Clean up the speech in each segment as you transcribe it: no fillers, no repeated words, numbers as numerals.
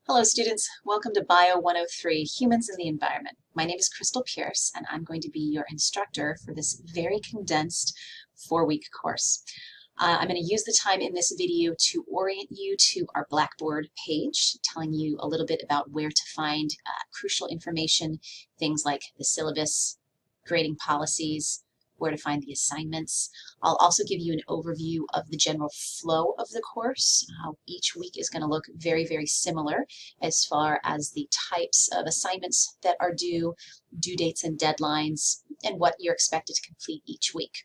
Hello students, welcome to Bio 103, Humans and the Environment. My name is Crystal Pierce and I'm going to be your instructor for this very condensed 4-week course. I'm going to use the time in this video to orient you to our Blackboard page, telling you a little bit about where to find crucial information, things like the syllabus, grading policies, where to find the assignments. I'll also give you an overview of the general flow of the course. Each week is going to look very, very similar as far as the types of assignments that are due dates and deadlines, and what you're expected to complete each week.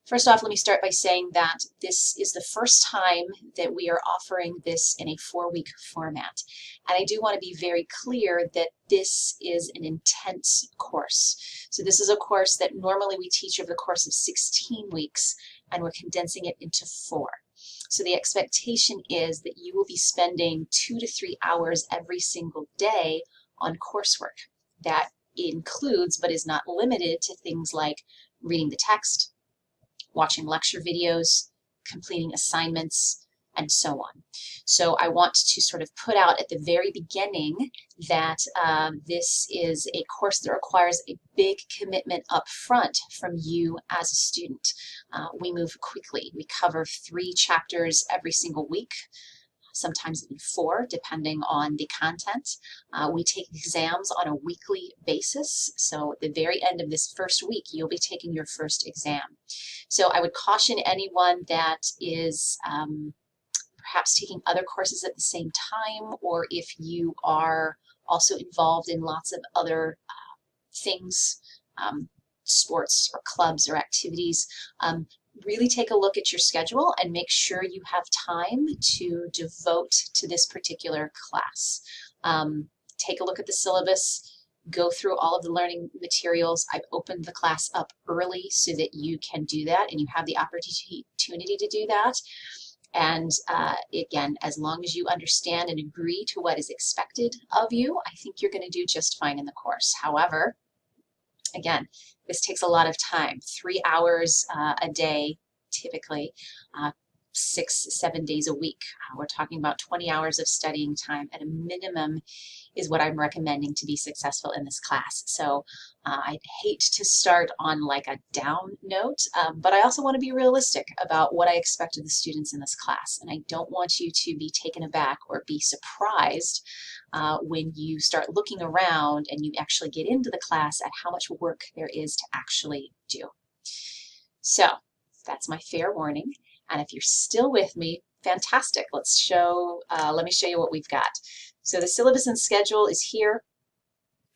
First off, let me start by saying that this is the first time that we are offering this in a 4-week format. And I do want to be very clear that this is an intense course. So this is a course that normally we teach over the course of 16 weeks, and we're condensing it into 4. So the expectation is that you will be spending 2 to 3 hours every single day on coursework. That includes, but is not limited to, things like reading the text, watching lecture videos, completing assignments, and so on. So I want to sort of put out at the very beginning that this is a course that requires a big commitment up front from you as a student. We move quickly. We cover 3 chapters every single week, sometimes even 4, depending on the content. We take exams on a weekly basis. So at the very end of this first week, you'll be taking your first exam. So I would caution anyone that is perhaps taking other courses at the same time, or if you are also involved in lots of other things, sports or clubs or activities, really take a look at your schedule and make sure you have time to devote to this particular class. Take a look at the syllabus, go through all of the learning materials. I've opened the class up early so that you can do that and you have the opportunity to do that. And again, as long as you understand and agree to what is expected of you, I think you're going to do just fine in the course. However, again, this takes a lot of time, 3 hours a day, typically, 6-7 days a week. We're talking about 20 hours of studying time at a minimum is what I'm recommending to be successful in this class. So I'd hate to start on like a down note, but I also want to be realistic about what I expect of the students in this class. And I don't want you to be taken aback or be surprised when you start looking around and you actually get into the class at how much work there is to actually do. So that's my fair warning. And if you're still with me, fantastic. Let me show you what we've got. So the syllabus and schedule is here.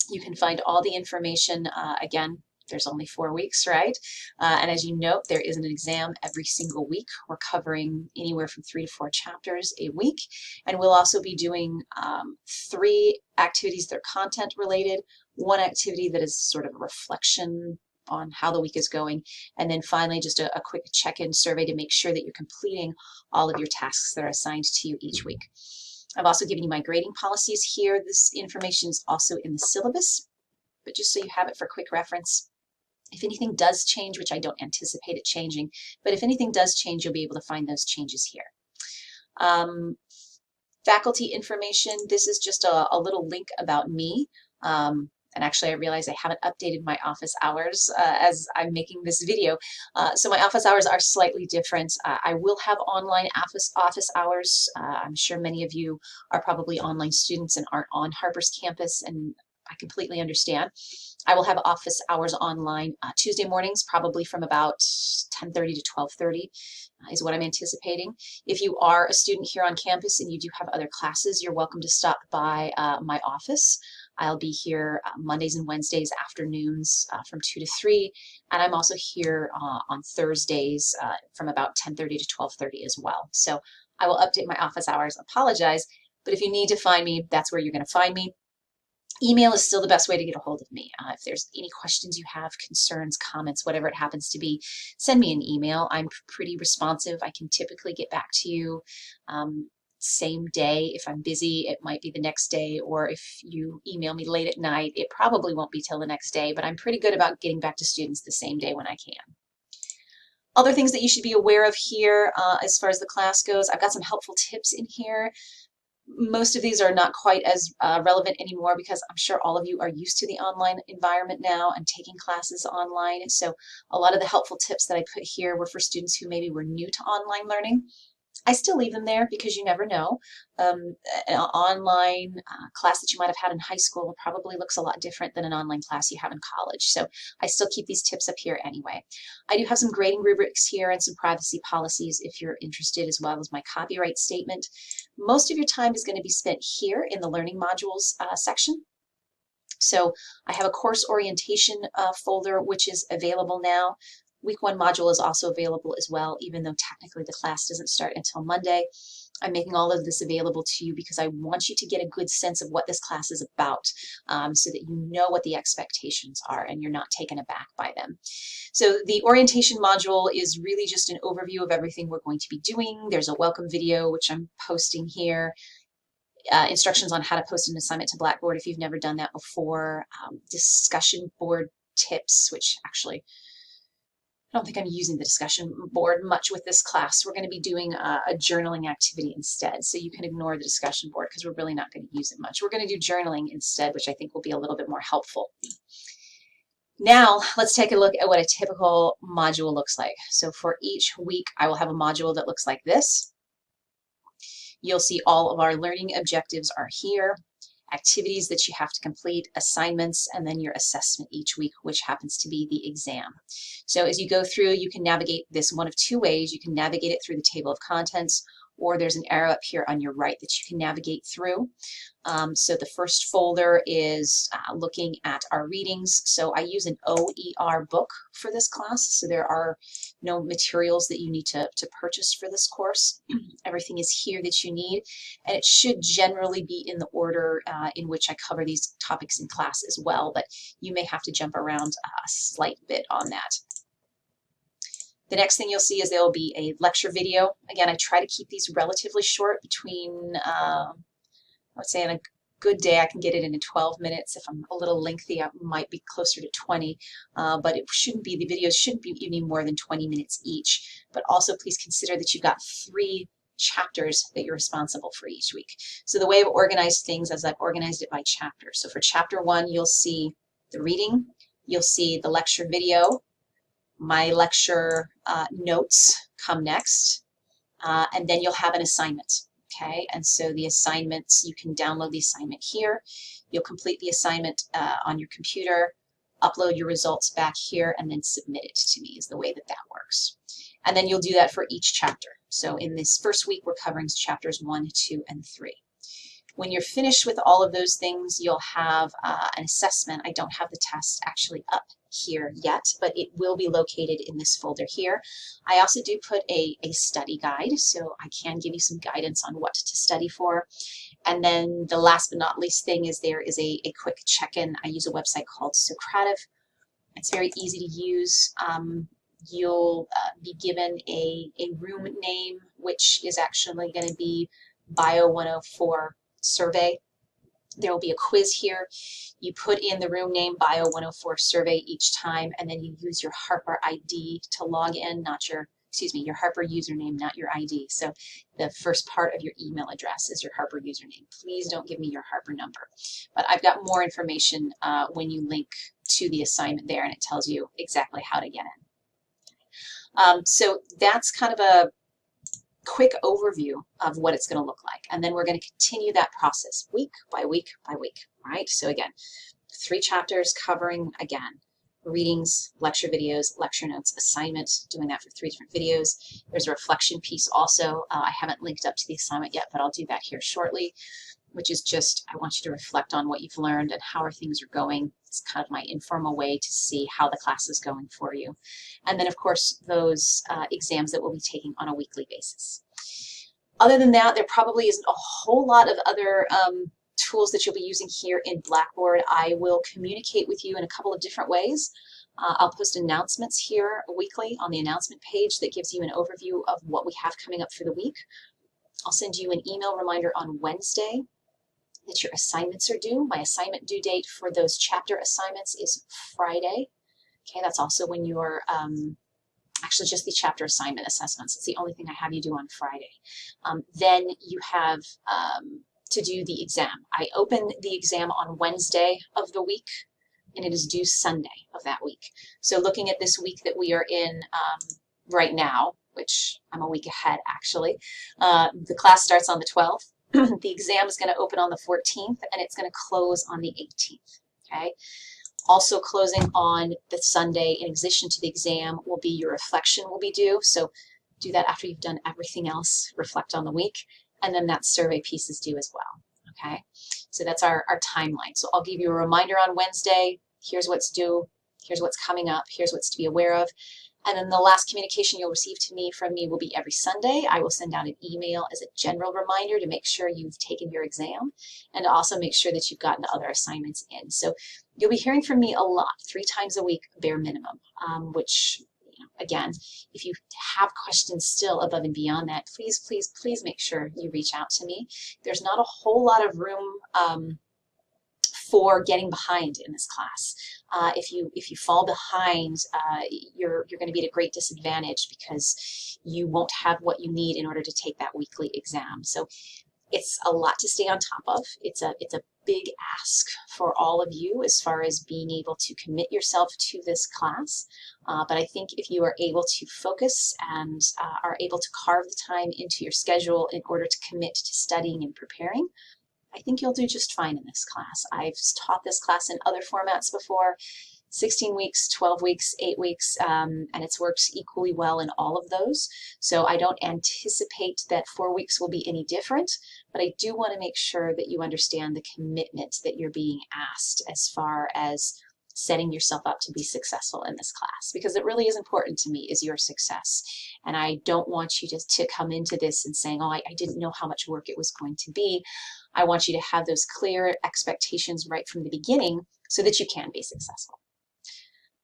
You can find all the information. Again, there's only 4 weeks, right? And as you note, there is an exam every single week. We're covering anywhere from 3 to 4 chapters a week. And we'll also be doing 3 activities that are content related, 1 activity that is sort of a reflection on how the week is going, and then finally just a quick check-in survey to make sure that you're completing all of your tasks that are assigned to you each week. I've also given you my grading policies here. This information is also in the syllabus, but just so you have it for quick reference. If anything does change, which I don't anticipate it changing, but if anything does change, you'll be able to find those changes here. Faculty information, this is just a little link about me. And actually, I realize I haven't updated my office hours as I'm making this video. So my office hours are slightly different. I will have online office hours. I'm sure many of you are probably online students and aren't on Harper's campus, and I completely understand. I will have office hours online Tuesday mornings, probably from about 10:30 to 12:30 is what I'm anticipating. If you are a student here on campus and you do have other classes, you're welcome to stop by my office. I'll be here Mondays and Wednesdays afternoons from 2 to 3, and I'm also here on Thursdays from about 10:30 to 12:30 as well. So I will update my office hours, apologize, but if you need to find me, that's where you're going to find me. Email is still the best way to get a hold of me. If there's any questions you have, concerns, comments, whatever it happens to be, send me an email. I'm pretty responsive. I can typically get back to you same day. If I'm busy, it might be the next day, or if you email me late at night, it probably won't be till the next day, but I'm pretty good about getting back to students the same day when I can. Other things that you should be aware of here as far as the class goes, I've got some helpful tips in here. Most of these are not quite as relevant anymore because I'm sure all of you are used to the online environment now and taking classes online. So a lot of the helpful tips that I put here were for students who maybe were new to online learning. I still leave them there because you never know. An online class that you might have had in high school probably looks a lot different than an online class you have in college. So I still keep these tips up here anyway. I do have some grading rubrics here and some privacy policies if you're interested, as well as my copyright statement. Most of your time is going to be spent here in the learning modules section. So I have a course orientation folder, which is available now. Week 1 module is also available as well, even though technically the class doesn't start until Monday. I'm making all of this available to you because I want you to get a good sense of what this class is about, so that you know what the expectations are and you're not taken aback by them. So the orientation module is really just an overview of everything we're going to be doing. There's a welcome video, which I'm posting here. Instructions on how to post an assignment to Blackboard if you've never done that before. Discussion board tips, which actually I don't think I'm using the discussion board much with this class. We're going to be doing a journaling activity instead, so you can ignore the discussion board because we're really not going to use it much. We're going to do journaling instead, which I think will be a little bit more helpful. Now, let's take a look at what a typical module looks like. So for each week, I will have a module that looks like this. You'll see all of our learning objectives are here, activities that you have to complete, assignments, and then your assessment each week, which happens to be the exam. So as you go through, you can navigate this one of two ways. You can navigate it through the table of contents, or there's an arrow up here on your right that you can navigate through. So the first folder is looking at our readings. So I use an OER book for this class, so there are no materials that you need to purchase for this course. Everything is here that you need, and it should generally be in the order in which I cover these topics in class as well, but you may have to jump around a slight bit on that. The next thing you'll see is there will be a lecture video. Again, I try to keep these relatively short, between, I would say on a good day I can get it into 12 minutes. If I'm a little lengthy, I might be closer to 20, but it shouldn't be, the videos shouldn't be any more than 20 minutes each. But also please consider that you've got 3 chapters that you're responsible for each week. So the way I've organized things is I've organized it by chapter. So for chapter 1, you'll see the reading, you'll see the lecture video, my lecture notes come next, and then you'll have an assignment. Okay, and so the assignments, you can download the assignment here. You'll complete the assignment on your computer, upload your results back here, and then submit it to me is the way that that works. And then you'll do that for each chapter. So in this first week, we're covering chapters 1, 2, and 3. When you're finished with all of those things, you'll have an assessment. I don't have the test actually up here yet, but it will be located in this folder here. I also do put a study guide, so I can give you some guidance on what to study for. And then the last but not least thing is there is a quick check-in. I use a website called Socrative. It's very easy to use. You'll be given a room name, which is actually going to be Bio 104 survey. There will be a quiz here. You put in the room name Bio 104 survey each time, and then you use your Harper ID to log in, not your, your Harper username, not your ID. So the first part of your email address is your Harper username. Please don't give me your Harper number. But I've got more information when you link to the assignment there, and it tells you exactly how to get in. So that's kind of a quick overview of what it's going to look like. And then we're going to continue that process week by week by week, right? So again, 3 chapters covering, again, readings, lecture videos, lecture notes, assignments, doing that for 3 different videos. There's a reflection piece also. I haven't linked up to the assignment yet, but I'll do that here shortly, which is just, I want you to reflect on what you've learned and how things are going. It's kind of my informal way to see how the class is going for you. And then, of course, those exams that we'll be taking on a weekly basis. Other than that, there probably isn't a whole lot of other tools that you'll be using here in Blackboard. I will communicate with you in a couple of different ways. I'll post announcements here weekly on the announcement page that gives you an overview of what we have coming up for the week. I'll send you an email reminder on Wednesday that your assignments are due. My assignment due date for those chapter assignments is Friday. Okay, that's also when you're actually just the chapter assignment assessments. It's the only thing I have you do on Friday. Then you have to do the exam. I open the exam on Wednesday of the week, and it is due Sunday of that week. So looking at this week that we are in right now, which I'm a week ahead actually, the class starts on the 12th. The exam is going to open on the 14th, and it's going to close on the 18th. Okay. Also closing on the Sunday, in addition to the exam, will be your reflection will be due. So do that after you've done everything else, reflect on the week, and then that survey piece is due as well. Okay, so that's our timeline. So I'll give you a reminder on Wednesday, here's what's due, here's what's coming up, here's what's to be aware of. And then the last communication you'll receive from me will be every Sunday. I will send out an email as a general reminder to make sure you've taken your exam and to also make sure that you've gotten other assignments in. So you'll be hearing from me a lot, 3 times a week, bare minimum, which, again, if you have questions still above and beyond that, please, please, please make sure you reach out to me. There's not a whole lot of room for getting behind in this class. If you fall behind, you're going to be at a great disadvantage because you won't have what you need in order to take that weekly exam. So it's a lot to stay on top of. It's a big ask for all of you as far as being able to commit yourself to this class. But I think if you are able to focus and are able to carve the time into your schedule in order to commit to studying and preparing, I think you'll do just fine in this class. I've taught this class in other formats before, 16 weeks, 12 weeks, 8 weeks, and it's worked equally well in all of those. So I don't anticipate that 4 weeks will be any different, but I do want to make sure that you understand the commitment that you're being asked as far as setting yourself up to be successful in this class, because it really is important to me is your success. And I don't want you to come into this and saying, oh, I didn't know how much work it was going to be. I want you to have those clear expectations right from the beginning so that you can be successful.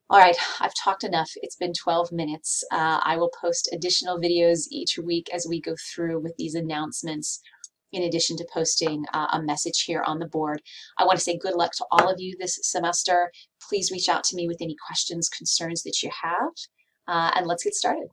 All right, I've talked enough. It's been 12 minutes. I will post additional videos each week as we go through with these announcements, in addition to posting a message here on the board. I want to say good luck to all of you this semester. Please reach out to me with any questions, concerns that you have, and let's get started.